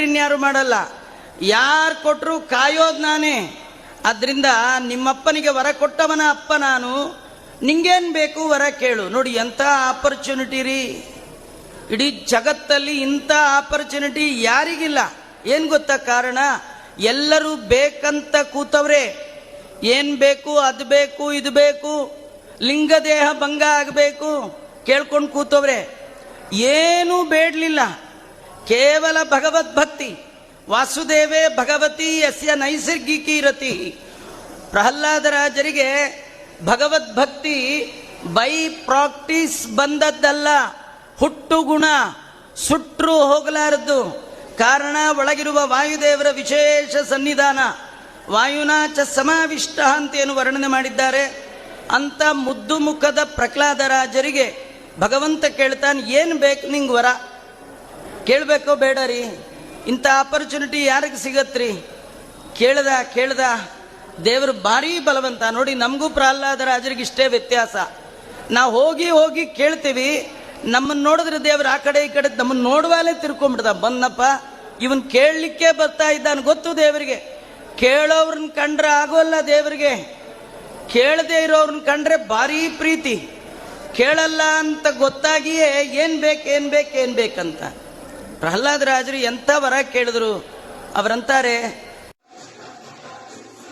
ಬಿಟ್ರೆ ಇನ್ಯಾರು ಮಾಡಲ್ಲ. ಯಾರು ಕೊಟ್ಟರು ಕಾಯೋದು ನಾನೇ. ಆದ್ರಿಂದ ನಿಮ್ಮಪ್ಪನಿಗೆ ವರ ಕೊಟ್ಟವನ ಅಪ್ಪ ನಾನು, ನಿಂಗೇನು ಬೇಕು ವರ ಕೇಳು. ನೋಡಿ ಎಂಥ ಆಪರ್ಚುನಿಟಿ ರೀ, ಇಡೀ ಜಗತ್ತಲ್ಲಿ ಇಂಥ ಆಪರ್ಚುನಿಟಿ ಯಾರಿಗಿಲ್ಲ. ಏನು ಗೊತ್ತಾ ಕಾರಣ? ಎಲ್ಲರೂ ಬೇಕಂತ ಕೂತವ್ರೆ. ಏನು ಬೇಕು, ಅದು ಬೇಕು, ಇದು ಬೇಕು, ಲಿಂಗದೇಹ ಭಂಗ ಆಗಬೇಕು ಕೇಳ್ಕೊಂಡು ಕೂತವ್ರೆ. ಏನೂ ಬೇಡಲಿಲ್ಲ, ಕೇವಲ ಭಗವದ್ಭಕ್ತಿ. ವಾಸುದೇವೇ ಭಗವತಿ ಯಸ್ಯ ನೈಸರ್ಗಿಕಿ ರತಿ. ಪ್ರಹ್ಲಾದರಾಜರಿಗೆ ಭಗವದ್ಭಕ್ತಿ ಬೈ ಪ್ರಾಕ್ಟೀಸ್ ಬಂದದ್ದಲ್ಲ, ಹುಟ್ಟು ಗುಣ, ಸುಟ್ರು ಹೋಗಲಾರದ್ದು. ಕಾರಣ ಒಳಗಿರುವ ವಾಯುದೇವರ ವಿಶೇಷ ಸನ್ನಿಧಾನ. ವಾಯುನಾಚ ಸಮಾವಿಷ್ಟ ಅಂತೇನು ವರ್ಣನೆ ಮಾಡಿದ್ದಾರೆ. ಅಂತ ಮುದ್ದು ಮುಖದ ಪ್ರಹ್ಲಾದರಾಜರಿಗೆ ಭಗವಂತ ಕೇಳ್ತಾನೆ, ಏನು ಬೇಕು ನಿಂಗೆ ವರ? ಕೇಳಬೇಕೋ ಬೇಡ ರೀ? ಇಂಥ ಆಪರ್ಚುನಿಟಿ ಯಾರಿಗೆ ಸಿಗತ್ರಿ? ಕೇಳ್ದ ದೇವರು ಭಾರೀ ಬಲವಂತ. ನೋಡಿ, ನಮಗೂ ಪ್ರಹ್ಲಾದರಾಜರಿಗೆ ಇಷ್ಟೇ ವ್ಯತ್ಯಾಸ. ನಾವು ಹೋಗಿ ಹೋಗಿ ಕೇಳ್ತೀವಿ, ನಮ್ಮನ್ನು ನೋಡಿದ್ರೆ ದೇವರು ಆ ಕಡೆ ಈ ಕಡೆ ನಮ್ಮನ್ನು ನೋಡುವಾಲೇ ತಿರ್ಕೊಂಡ್ಬಿಡ್ದ. ಬಂದಪ್ಪ, ಇವನ್ ಕೇಳಲಿಕ್ಕೆ ಬರ್ತಾ ಇದ್ದಾನೆ ಗೊತ್ತು ದೇವರಿಗೆ. ಕೇಳೋವ್ರನ್ನ ಕಂಡ್ರೆ ಆಗೋಲ್ಲ ದೇವರಿಗೆ, ಕೇಳದೆ ಇರೋವ್ರನ್ನ ಕಂಡ್ರೆ ಭಾರೀ ಪ್ರೀತಿ. ಕೇಳಲ್ಲ ಅಂತ ಗೊತ್ತಾಗಿಯೇ ಏನ್ ಬೇಕಂತ ಪ್ರಹ್ಲಾದರಾಜರು ಎಂಥ ವರ ಕೇಳಿದ್ರು. ಅವರಂತಾರೆ,